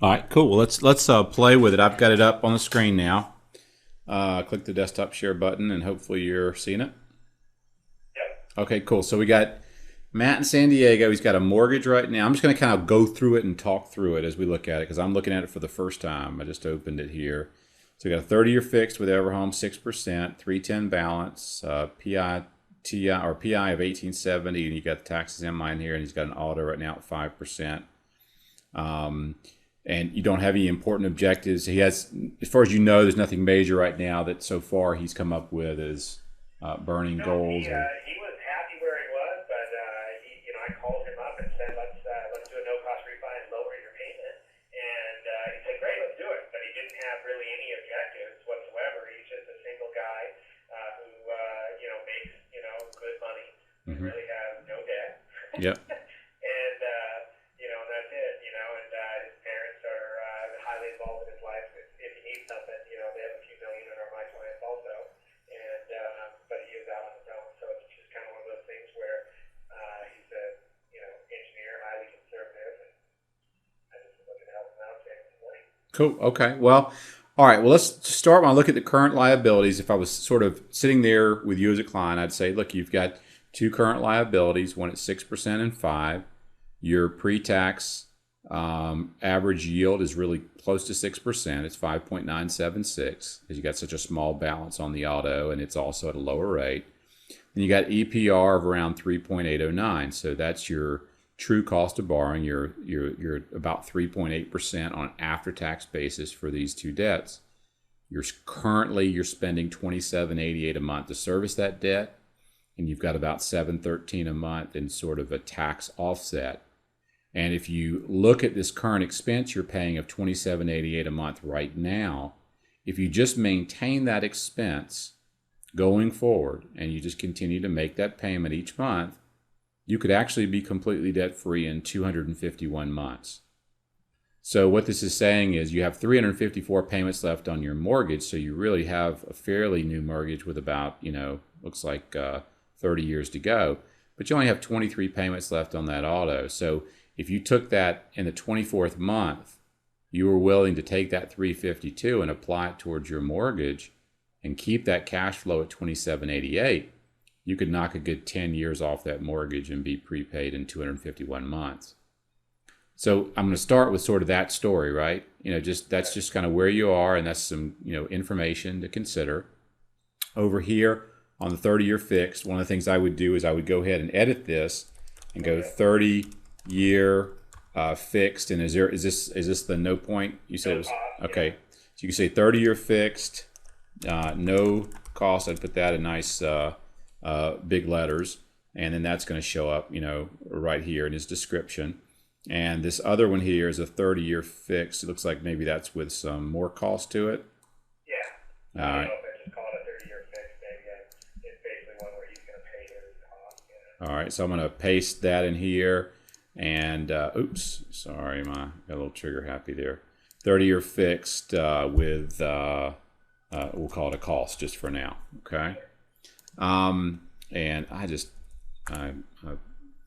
All right, cool. Well, let's play with it. I've got it up on the screen now. Click the desktop share button, and hopefully you're seeing it. Yep. Okay, cool. So we got Matt in San Diego. He's got a mortgage right now. I'm just going to kind of go through it and talk through it as we look at it because I'm looking at it for the first time. I just opened it here. So we got a 30-year fixed with Everhome, 6%, 310 balance, PI of 1870, and you got the taxes in line here, and he's got an auto right now at 5%. And you don't have any important objectives. He has, as far as you know, there's nothing major right now that so far he's come up with as burning No, goals. he was happy where he was, but I called him up and said let's do a no cost refi and lower your payment, and he said great, let's do it. But he didn't have really any objectives whatsoever. He's just a single guy who makes good money and Mm-hmm. really has no debt. Yep. And that's it. And his parents are highly involved in his life. If he needs something, they have a few million in our my clients also. And but he is out on his own, so it's just kind of one of those things where he's a engineer, highly conservative, and I just was looking to help him out, save some money. Cool. Okay. Well, all right. Well, let's start when I look at the current liabilities. If I was sort of sitting there with you as a client, I'd say, look, you've got two current liabilities, one at 6% and 5. Your pre-tax average yield is really close to 6%. It's 5.976 because you got such a small balance on the auto, and it's also at a lower rate. Then you got EPR of around 3.809. So that's your true cost of borrowing. You're about 3.8% on an after-tax basis for these two debts. You're spending $27.88 a month to service that debt, and you've got about $713 a month in sort of a tax offset. And if you look at this current expense you're paying of $27.88 a month right now, if you just maintain that expense going forward and you just continue to make that payment each month, you could actually be completely debt-free in 251 months. So what this is saying is you have 354 payments left on your mortgage, so you really have a fairly new mortgage with about, looks like 30 years to go, but you only have 23 payments left on that auto. So if you took that in the 24th month, you were willing to take that 352 and apply it towards your mortgage and keep that cash flow at 2788, you could knock a good 10 years off that mortgage and be prepaid in 251 months. So I'm going to start with sort of that story, right? That's just kind of where you are, and that's some, information to consider. Over here on the 30-year fixed, one of the things I would do is I would go ahead and edit this and go 30-year fixed. And is this the no point? You said it was okay. So you can say 30-year fixed, no cost. I'd put that in nice big letters, and then that's going to show up, right here in his description. And this other one here is a 30-year fixed. It looks like maybe that's with some more cost to it. Yeah. All I don't right. know if I just call it a 30-year fix. Maybe it's basically one where he's going to pay his cost. All right. So I'm going to paste that in here. And oops, sorry, got a little trigger happy there. 30-year fixed with we'll call it a cost just for now. Okay. And I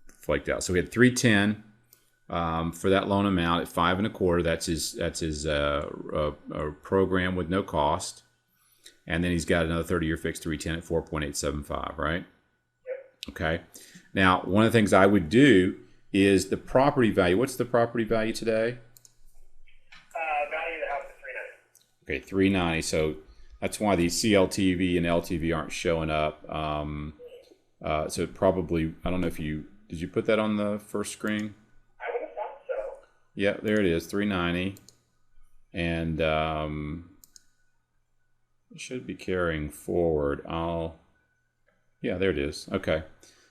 flaked out. So we had 310 for that loan amount at 5.25. That's his program with no cost. And then he's got another 30-year fixed 310 at 4.875. Right. Yep. Okay. Now, one of the things I would do is the property value. What's the property value today? Value of the house is 390. Okay, 390. So that's why the CLTV and LTV aren't showing up. So probably, I don't know if did you put that on the first screen? I would have thought so. Yeah, there it is, 390. And it should be carrying forward. Yeah, there it is. Okay.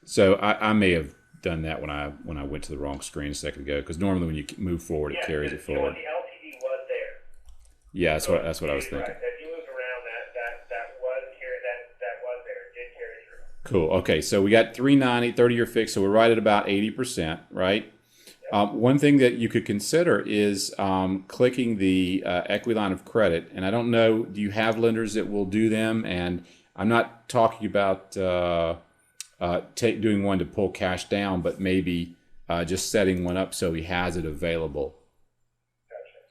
So I may have done that when I went to the wrong screen a second ago, because normally when you move forward, it carries it forward. The LTD was there. Yeah, that's what I was thinking. Right. If you moved around, that was there. It did carry through. Cool. Okay, so we got 390, 30-year fixed, so we're right at about 80%, right? One thing that you could consider is clicking the equity line of credit. And I don't know, do you have lenders that will do them? And I'm not talking about doing one to pull cash down, but maybe just setting one up so he has it available.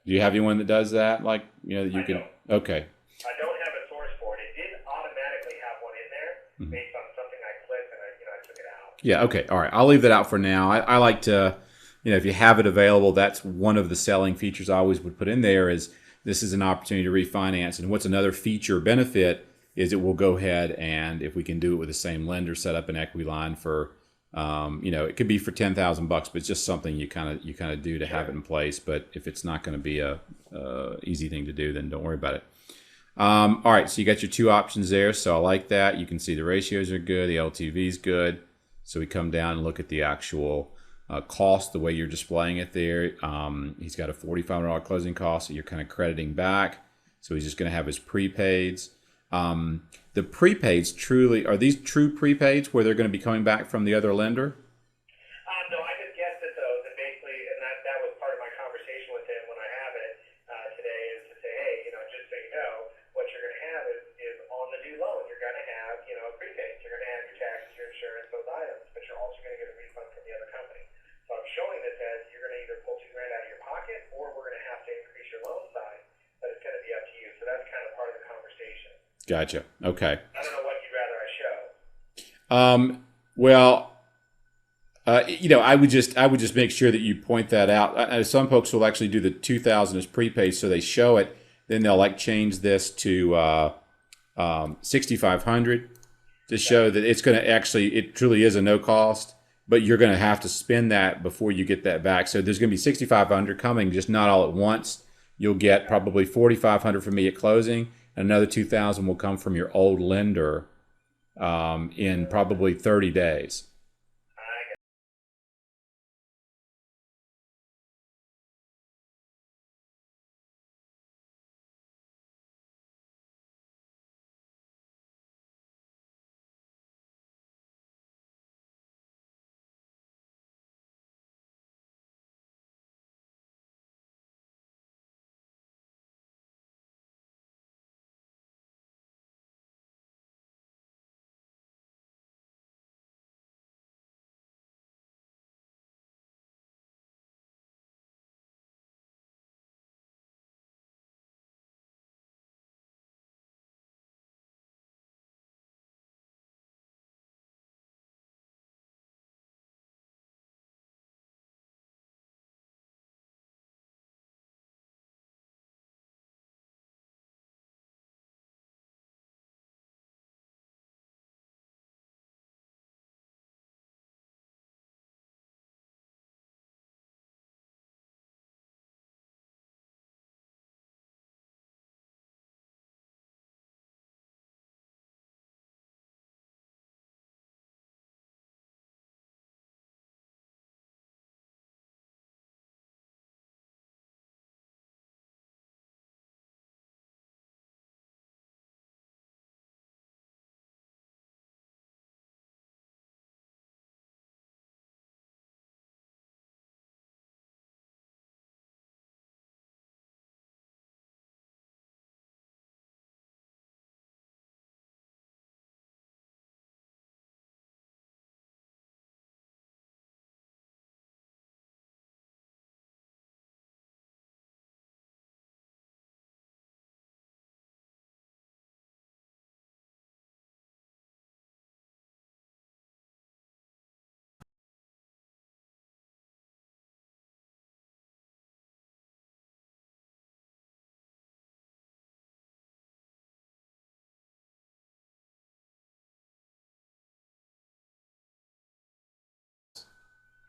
Do you have anyone that does that? Like, that you I can. don't. Okay. I don't have a source for it. It did automatically have one in there Mhm. based on something I clicked, and I took it out. Yeah. Okay. All right. I'll leave that out for now. I like to, if you have it available, that's one of the selling features I always would put in there is this is an opportunity to refinance. And what's another feature benefit is it will go ahead and if we can do it with the same lender, set up an equity line for, it could be for $10,000, but it's just something you kind of do to have it Sure. in place. But if it's not going to be a easy thing to do, then don't worry about it. All right, so you got your two options there. So I like that. You can see the ratios are good, the LTV is good. So we come down and look at the actual cost, the way you're displaying it there. He's got a $4,500 closing cost that you're kind of crediting back. So he's just going to have his prepaids. The prepaids truly are these true prepaids where they're going to be coming back from the other lender? No, I just guessed at those, and basically, and that was part of my conversation with him when I have it today, is to say, hey, just so you know, what you're going to have is on the new loan, you're going to have, prepaid. You're going to have your taxes, your insurance, those items, but you're also going to get a refund from the other company. So I'm showing this as you're going to either pull 2 grand out of your pocket, or we're going to have to increase your loan size, but it's going to be up to you. So that's kind of part of the conversation. Gotcha. Okay. I don't know what you'd rather I show. Well, I would just make sure that you point that out. Some folks will actually do the 2,000 as prepaid, so they show it. Then they'll like change this to 6,500 to show that it's going to actually it truly is a no cost, but you're going to have to spend that before you get that back. So there's going to be 6,500 coming, just not all at once. You'll get probably 4,500 from me at closing, and another 2,000 will come from your old lender in probably 30 days. I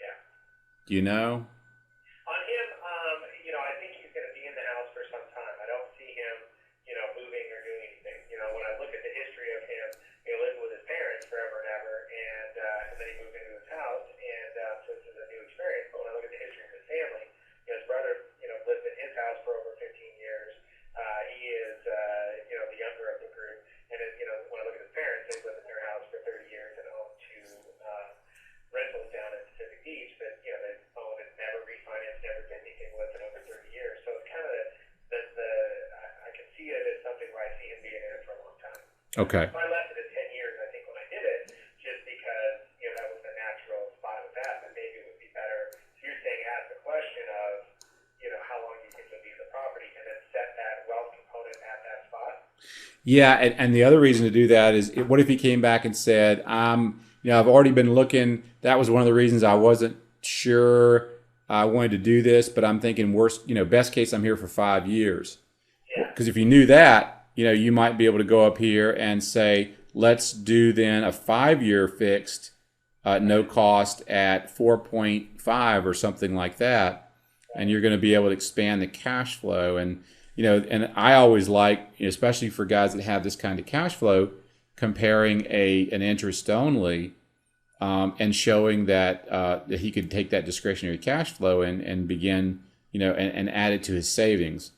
Yeah. Do you know? On him, I think he's going to be in the house for some time. I don't see him, moving or doing anything. When I look at the history of him, he lived with his parents forever and ever, and then he moved into his house, and so this is a new experience. But when I look at the history of his family, his brother, lived in his house for over 15 years. He is, the younger of the group, and when I look at his parents, they've lived in their house for 30 years and own two. Rentals down in Pacific Beach that they've owned and never refinanced, never did anything with in over 30 years. So it's kind of the I can see it as something where I see him being in it for a long time. Okay. So I left it at 10 years, I think, when I did it, just because that was the natural spot of that. But maybe it would be better. So you're saying ask the question of how long do you think you'll be in the Yeah, and the other reason to do that is, what if he came back and said, I've already been looking. That was one of the reasons I wasn't sure I wanted to do this, but I'm thinking worst, best case, I'm here for 5 years. Yeah. Because if you knew that, you might be able to go up here and say, let's do then a 5 year fixed, no cost at 4.5 or something like that, and you're going to be able to expand the cash flow. And I always like, especially for guys that have this kind of cash flow, comparing an interest only, and showing that he could take that discretionary cash flow and begin, and add it to his savings,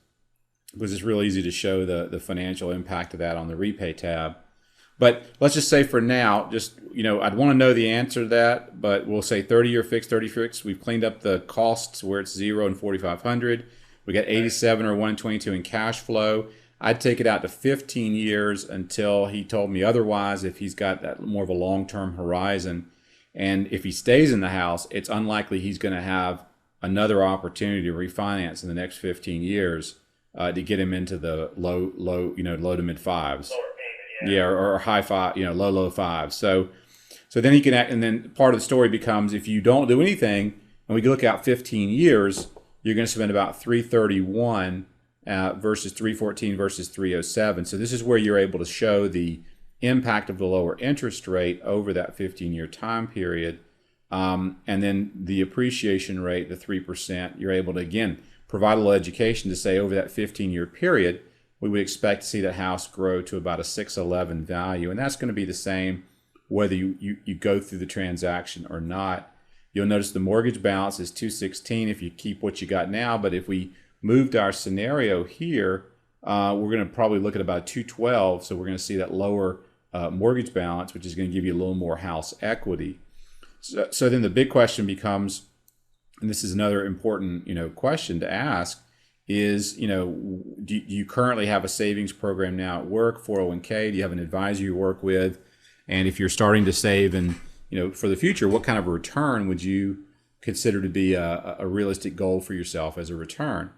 because it's real easy to show the financial impact of that on the repay tab. But let's just say for now, I'd want to know the answer to that, but we'll say 30-year fixed, 30 fixed. We've cleaned up the costs where it's 0 and 4,500. We got 87 or 122 in cash flow. I'd take it out to 15 years until he told me otherwise, if he's got that more of a long-term horizon. And if he stays in the house, it's unlikely he's going to have another opportunity to refinance in the next 15 years to get him into the low to mid fives. Lower payment, Yeah, or high five, low fives. So then he can act, and then part of the story becomes, if you don't do anything, and we look out 15 years, you're going to spend about 331 versus 314 versus 307. So this is where you're able to show the impact of the lower interest rate over that 15-year time period, and then the appreciation rate, the 3%. You're able to again provide a little education to say over that 15-year period, we would expect to see the house grow to about a 611 value, and that's going to be the same whether you go through the transaction or not. You'll notice the mortgage balance is 216 if you keep what you got now, but if we moved our scenario here, we're going to probably look at about 212, so we're going to see that lower mortgage balance, which is going to give you a little more house equity. So then the big question becomes, and this is another important question to ask, is do you currently have a savings program now at work, 401k? Do you have an advisor you work with? And if you're starting to save and for the future, what kind of a return would you consider to be a realistic goal for yourself as a return?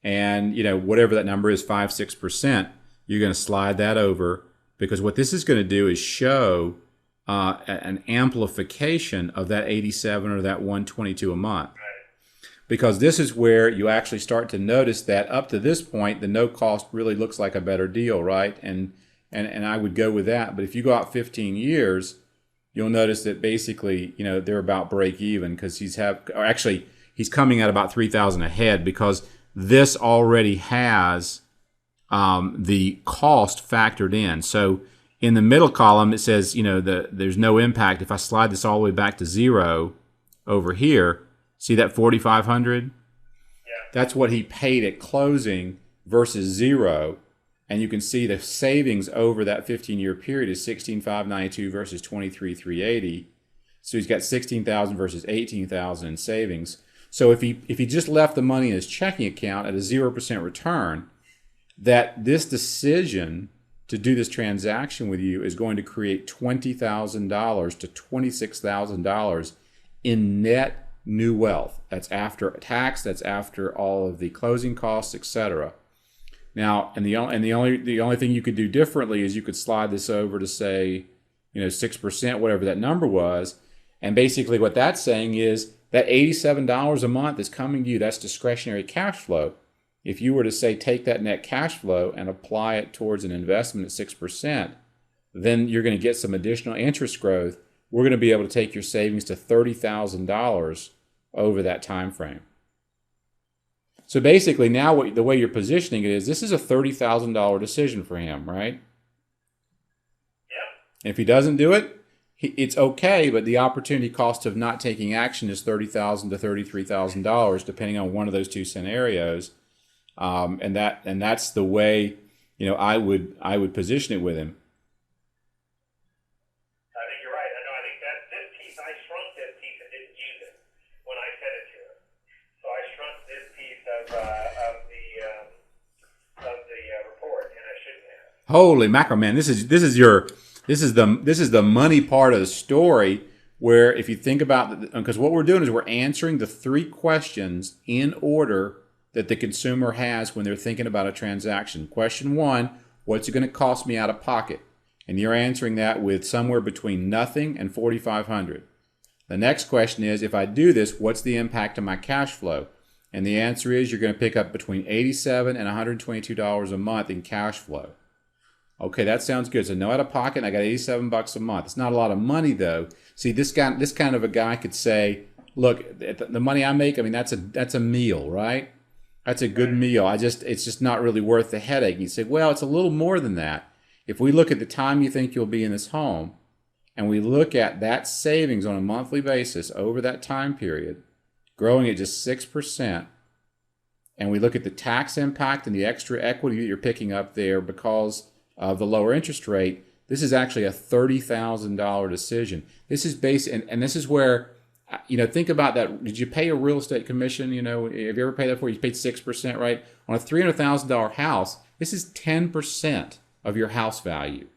And whatever that number is, 5-6%, you're going to slide that over, because what this is going to do is show an amplification of that 87 or that 122 a month. Because this is where you actually start to notice that up to this point, the no cost really looks like a better deal, right? And I would go with that. But if you go out 15 years, you'll notice that basically, they're about break even, because he's coming at about 3,000 ahead, because this already has the cost factored in. So in the middle column, it says, there's no impact. If I slide this all the way back to 0 over here, see that 4,500? Yeah. That's what he paid at closing versus 0. And you can see the savings over that 15-year period is 16,592 versus 23,380. So he's got 16,000 versus 18,000 in savings. So if he just left the money in his checking account at a 0% return, that this decision to do this transaction with you is going to create $20,000 to $26,000 in net new wealth. That's after tax. That's after all of the closing costs, etc. Now, and the only thing you could do differently is you could slide this over to say, 6%, whatever that number was, and basically what that's saying is that $87 a month is coming to you. That's discretionary cash flow. If you were to say take that net cash flow and apply it towards an investment at 6%, then you're going to get some additional interest growth. We're going to be able to take your savings to $30,000 over that time frame. So basically now the way you're positioning it is, this is a $30,000 decision for him, right? Yeah. If he doesn't do it, it's okay, but the opportunity cost of not taking action is $30,000 to $33,000, depending on one of those two scenarios. And that's the way I would position it with him. I think you're right. I think that this piece, I shrunk this piece and didn't use it when I sent it to him. So I shrunk this piece of the report, and I shouldn't have. Holy mackerel, man! This is the money part of the story, where if you think about, because what we're doing is we're answering the 3 questions in order that the consumer has when they're thinking about a transaction. Question 1, what's it going to cost me out of pocket? And you're answering that with somewhere between nothing and $4,500. The next question is, if I do this, what's the impact on my cash flow? And the answer is you're going to pick up between $87 and $122 a month in cash flow. Okay, that sounds good. So no out of pocket, and I got $87 a month. It's not a lot of money though. See, this kind of a guy could say, look, the money I make, I mean, that's a meal, right? That's a good meal. It's just not really worth the headache. And you say, well, it's a little more than that. If we look at the time you think you'll be in this home, and we look at that savings on a monthly basis over that time period, growing at just 6%, and we look at the tax impact and the extra equity that you're picking up there because of the lower interest rate, this is actually a $30,000 decision. This is and this is where, think about that. Did you pay a real estate commission? Have you ever paid that before? You paid 6%, right? On a $300,000 house, this is 10% of your house value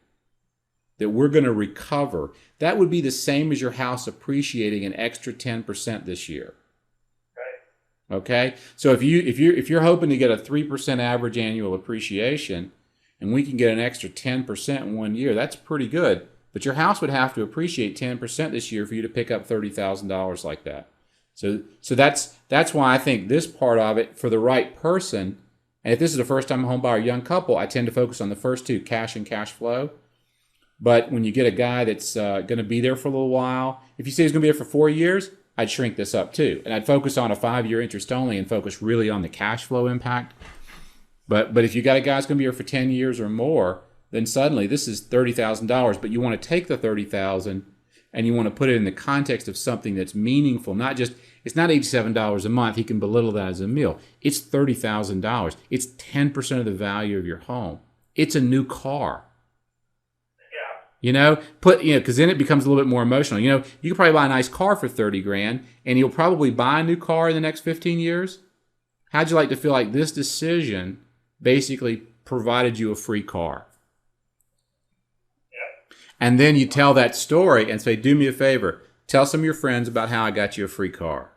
that we're going to recover. That would be the same as your house appreciating an extra 10% this year. Right. Okay? So if you're hoping to get a 3% average annual appreciation, and we can get an extra 10% in 1 year, that's pretty good. But your house would have to appreciate 10% this year for you to pick up $30,000 like that. So that's why I think this part of it, for the right person, and if this is a first-time home buyer, young couple, I tend to focus on the first two, cash and cash flow. But when you get a guy that's going to be there for a little while, if you say he's going to be there for 4 years, I'd shrink this up too. And I'd focus on a 5-year interest only and focus really on the cash flow impact. But if you got a guy that's going to be here for 10 years or more, then suddenly this is $30,000. But you want to take the $30,000 and you want to put it in the context of something that's meaningful. It's not $87 a month. He can belittle that as a meal. It's $30,000. It's 10% of the value of your home. It's a new car. Because then it becomes a little bit more emotional. You could probably buy a nice car for $30,000, and you'll probably buy a new car in the next 15 years. How'd you like to feel like this decision basically provided you a free car? Yeah. And then you tell that story and say, do me a favor, tell some of your friends about how I got you a free car.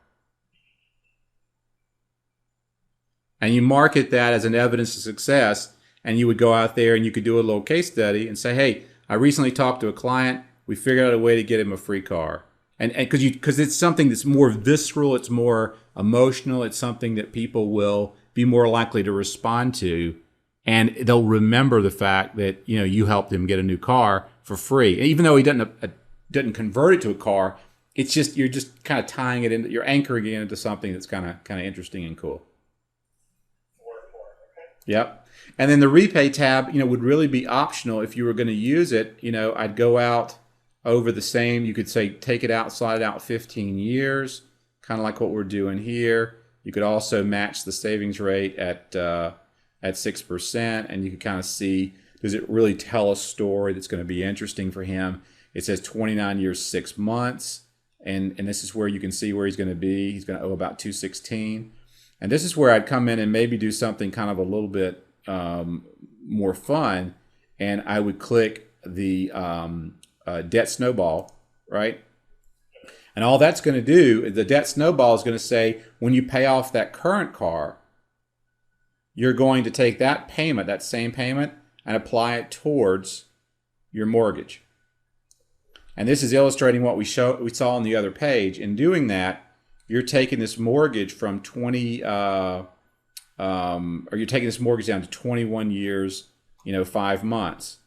And you market that as an evidence of success, and you would go out there and you could do a little case study and say, hey, I recently talked to a client. We figured out a way to get him a free car. And because it's something that's more visceral, it's more emotional, it's something that people will be more likely to respond to, and they'll remember the fact that you helped him get a new car for free. And even though he didn't convert it to a car, it's just you're just kind of tying it into, you're anchoring it into something that's kind of interesting and cool. Yep. And then the repay tab, would really be optional if you were going to use it. I'd go out over the same. You could say take it out, slide it out 15 years, kind of like what we're doing here. You could also match the savings rate at 6%, and you could kind of see, does it really tell a story that's going to be interesting for him? It says 29 years, 6 months, and this is where you can see where he's going to be. He's going to owe about $216, and this is where I'd come in and maybe do something kind of a little bit more fun, and I would click the debt snowball, right? And all that's going to do, the debt snowball is going to say, when you pay off that current car, you're going to take that payment, that same payment, and apply it towards your mortgage. And this is illustrating what we saw on the other page. In doing that, you're taking this mortgage from you're taking this mortgage down to 21 years, 5 months.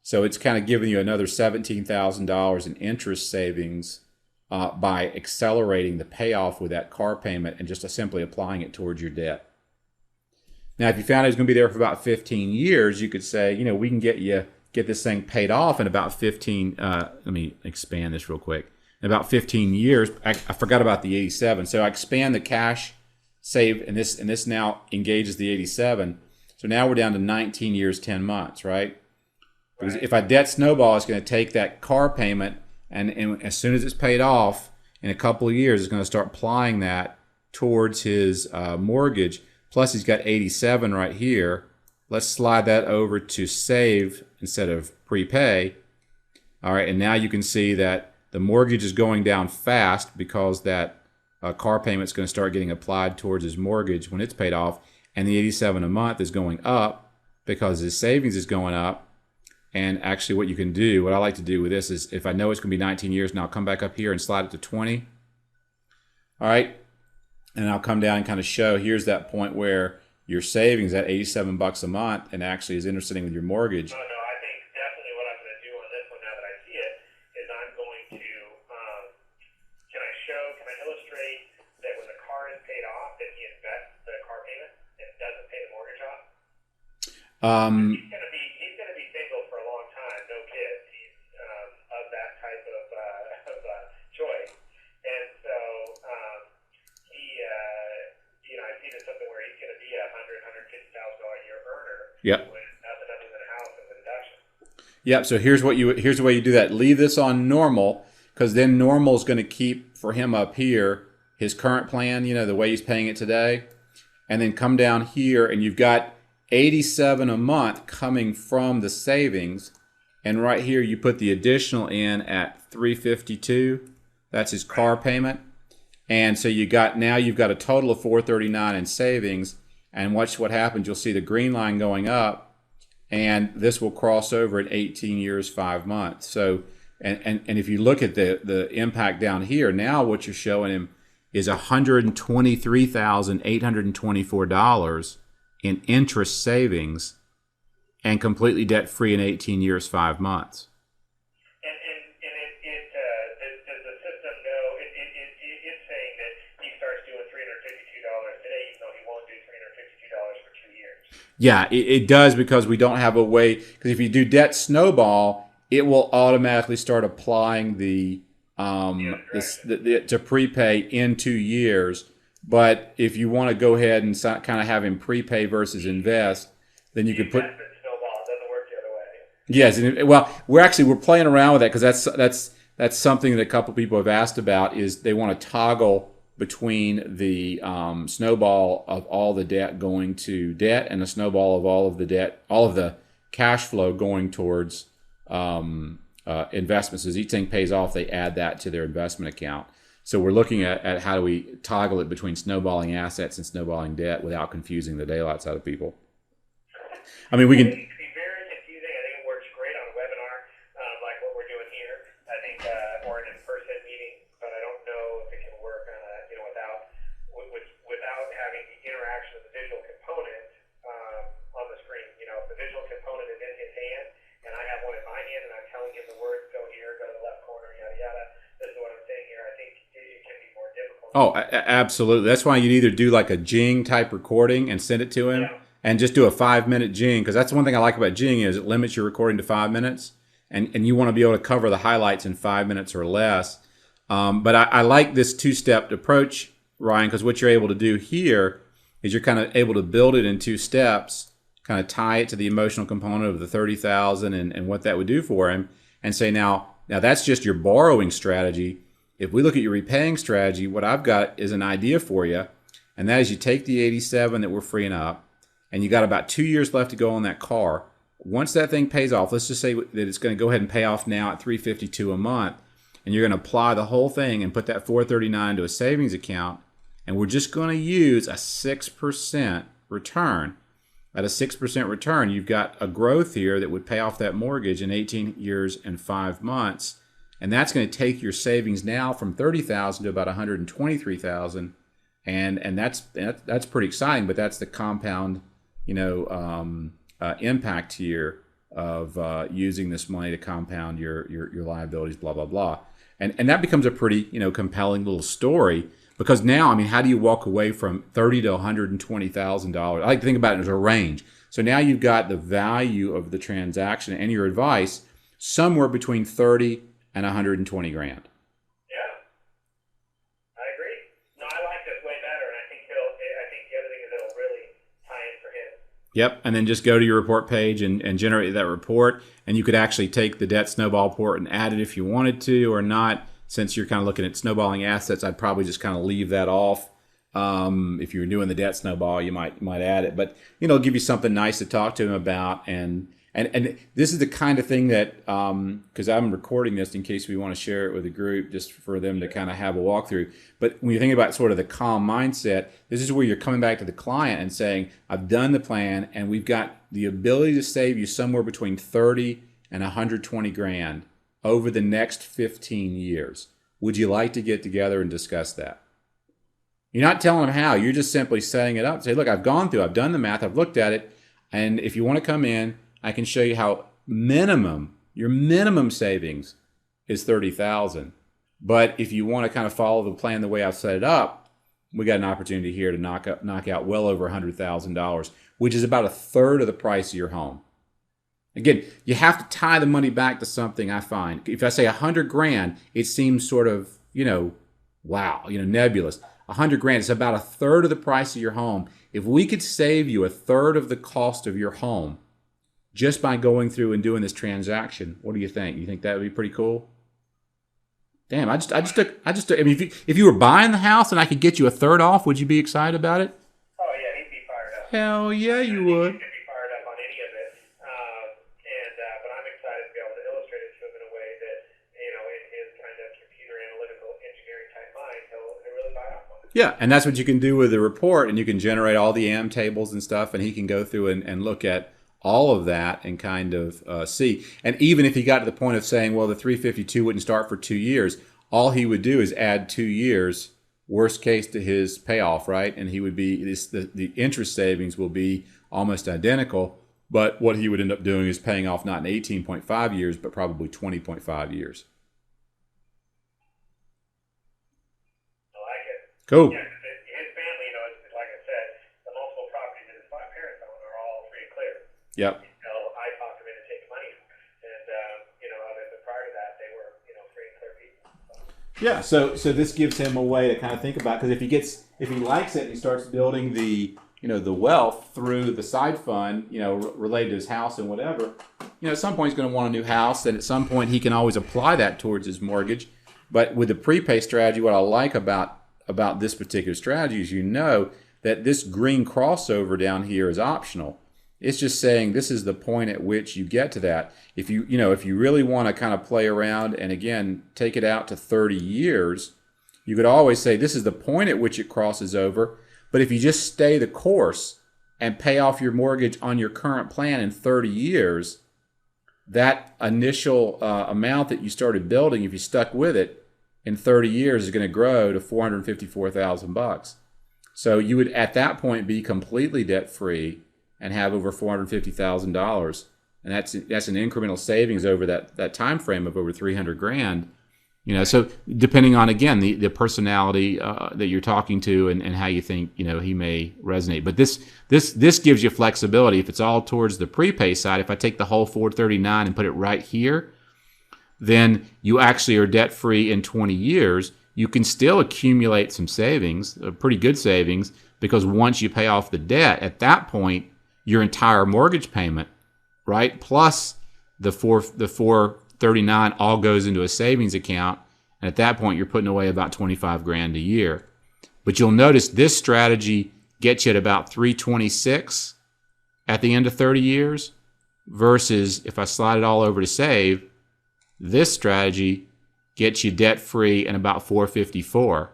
So it's kind of giving you another $17,000 in interest savings by accelerating the payoff with that car payment and just simply applying it towards your debt. Now, if you found it was going to be there for about 15 years, you could say, we can get this thing paid off in about 15. Let me expand this real quick. In about 15 years, I forgot about the 87. So I expand the cash saved, and this now engages the 87. So now we're down to 19 years, 10 months, right? Because if I debt snowball, it's going to take that car payment, and as soon as it's paid off, in a couple of years, it's going to start applying that towards his mortgage. Plus, he's got 87 right here. Let's slide that over to save instead of prepay. All right, and now you can see that the mortgage is going down fast because that car payment is going to start getting applied towards his mortgage when it's paid off, and the 87 a month is going up because his savings is going up. And actually what you can do, what I like to do with this is if I know it's going to be 19 years, and I'll come back up here and slide it to 20. All right. And I'll come down and kind of show, here's that point where your savings at $87 a month and actually is intersecting with your mortgage. Oh, no, I think definitely what I'm going to do on this one now that I see it is I'm going to, can I illustrate that when the car is paid off, that he invests the car payment and doesn't pay the mortgage off? He's going to be single for a long time, no kids. He's of that type of choice, and so I see there's something where he's going to be a $150,000 a year earner. Yep. With nothing other than a house and the deduction. Yep. So here's the way you do that. Leave this on normal, because then normal is going to keep for him up here his current plan, the way he's paying it today, and then come down here and you've got $87 a month coming from the savings, and right here you put the additional in at $352. That's his car payment, and so you've got a total of $439 in savings. And watch what happens. You'll see the green line going up, and this will cross over at 18 years 5 months. So and if you look at the impact down here, now what you're showing him is $123,824 in interest savings and completely debt-free in 18 years, 5 months. And does the system know, it's saying that he starts doing $352 today, even though he won't do $352 for 2 years. Yeah, it does, because we don't have a way, because if you do debt snowball, it will automatically start applying to prepay in 2 years. But if you want to go ahead and kind of have him prepay versus invest, then you could put. Snowball doesn't work the other way. Yes, well, we're playing around with that, because that's something that a couple people have asked about, is they want to toggle between the snowball of all the debt going to debt and the snowball of all of the cash flow going towards investments. As each thing pays off, they add that to their investment account. So we're looking at how do we toggle it between snowballing assets and snowballing debt without confusing the daylights out of people. I mean, we can. It can be very confusing. I think it works great on a webinar like what we're doing here. I think, or in an in-person meeting, but I don't know if it can work on without having the interaction of the visual component on the screen. If the visual component is in his hand and I have one in my hand and I'm telling him the words, go here, go to the left corner, yada yada. This is what I'm saying here. I think it can be more difficult. Oh, absolutely. That's why you'd either do like a Jing type recording and send it to him, and just do a 5-minute Jing, because that's one thing I like about Jing is it limits your recording to 5 minutes, and you want to be able to cover the highlights in 5 minutes or less. But I like this two-step approach, Ryan, because what you're able to do here is you're kind of able to build it in 2 steps, kind of tie it to the emotional component of the $30,000 and what that would do for him, and say now that's just your borrowing strategy. If we look at your repaying strategy, what I've got is an idea for you, and that is you take the 87 that we're freeing up, and you got about 2 years left to go on that car. Once that thing pays off, let's just say that it's going to go ahead and pay off now at $352 a month, and you're going to apply the whole thing and put that $439 to a savings account, and we're just going to use a 6% return. At a 6% return, you've got a growth here that would pay off that mortgage in 18 years and 5 months, and that's going to take your savings now from $30,000 to about $123,000, and that's pretty exciting. But that's the compound, impact here of using this money to compound your liabilities, blah blah blah, and that becomes a pretty compelling little story. Because now, how do you walk away from $30,000 to $120,000? I like to think about it as a range. So now you've got the value of the transaction and your advice somewhere between 30 and 120 grand. Yeah, I agree. No, I like this way better, and I think the other thing is it'll really tie in for him. Yep, and then just go to your report page and generate that report, and you could actually take the debt snowball report and add it if you wanted to or not. Since you're kind of looking at snowballing assets, I'd probably just kind of leave that off. If you were doing the debt snowball, you might add it, but it'll give you something nice to talk to him about, and And this is the kind of thing that, because I'm recording this in case we want to share it with the group, just for them to kind of have a walkthrough. But when you think about sort of the calm mindset, this is where you're coming back to the client and saying, I've done the plan, and we've got the ability to save you somewhere between 30 and 120 grand over the next 15 years. Would you like to get together and discuss that? You're not telling them how. You're just simply setting it up. Say, look, I've gone through, I've done the math, I've looked at it, and if you want to come in, I can show you how your minimum savings is 30,000. But if you want to kind of follow the plan the way I've set it up, we got an opportunity here to knock out well over $100,000, which is about a third of the price of your home. Again, you have to tie the money back to something. I find if I say 100 grand, it seems sort of wow, nebulous. 100 grand is about a third of the price of your home. If we could save you a third of the cost of your home just by going through and doing this transaction, what do you think? You think that would be pretty cool? Damn, I mean, if you were buying the house and I could get you a third off, would you be excited about it? Oh yeah, he'd be fired up. Hell yeah, you would. He'd be fired up on any of it. But I'm excited to be able to illustrate it to him in a way that, in his kind of computer analytical engineering type mind, he'll really buy off on it. Yeah, and that's what you can do with the report, and you can generate all the AM tables and stuff, and he can go through and look at all of that and kind of see. And even if he got to the point of saying, well, the 352 wouldn't start for 2 years, all he would do is add 2 years, worst case, to his payoff, right? And he would be, the interest savings will be almost identical, but what he would end up doing is paying off not in 18.5 years, but probably 20.5 years. I like it. Cool. Yeah, his family, like I said, the multiple properties that his parents own are all free and clear. Yep. I talked him into taking money, and but prior to that, they were free and clear people. So. Yeah. So this gives him a way to kind of think about, because if he likes it and he starts building the wealth through the side fund, related to his house and whatever, at some point he's going to want a new house, and at some point he can always apply that towards his mortgage. But with the prepay strategy, what I like about this particular strategy is that this green crossover down here is optional. It's just saying this is the point at which you get to that. If you really want to kind of play around and again take it out to 30 years, you could always say this is the point at which it crosses over. But if you just stay the course and pay off your mortgage on your current plan in 30 years, that initial amount that you started building, if you stuck with it, in 30 years is going to grow to $454,000. So you would at that point be completely debt free and have over $450,000, and that's an incremental savings over that time frame of over 300 grand. So depending on again the personality that you're talking to and how you think he may resonate. But this gives you flexibility. If it's all towards the prepay side, if I take the whole 439 and put it right here, then you actually are debt free in 20 years. You can still accumulate some savings, pretty good savings, because once you pay off the debt, at that point, your entire mortgage payment, right, plus the 439 all goes into a savings account, and at that point, you're putting away about 25 grand a year. But you'll notice this strategy gets you at about 326 at the end of 30 years, versus if I slide it all over to save, this strategy gets you debt free and about 454.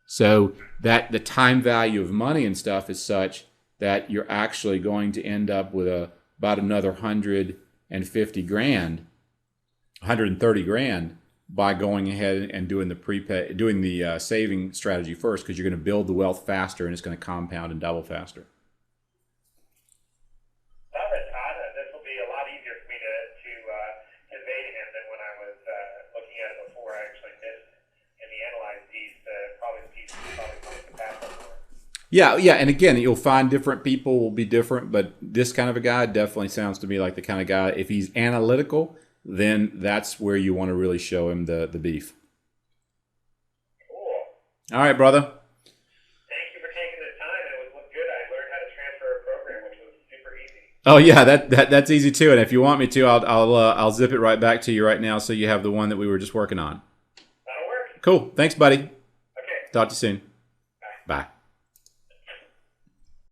So that the time value of money and stuff is such that you're actually going to end up with about another 150 grand, 130 grand by going ahead and doing the saving strategy first, because you're going to build the wealth faster and it's going to compound and double faster. This will be a lot easier for me to convey to him than when I was looking at it before. I actually missed in the analyze piece, probably the piece the past over. Yeah, and again, you'll find different people will be different, but this kind of a guy definitely sounds to me like the kind of guy, if he's analytical, then that's where you want to really show him the beef. Cool. All right, brother. Thank you for taking the time. It was good. I learned how to transfer a program, which was super easy. Oh yeah, that's easy too. And if you want me to, I'll zip it right back to you right now, so you have the one that we were just working on. That'll work. Cool. Thanks, buddy. Okay. Talk to you soon.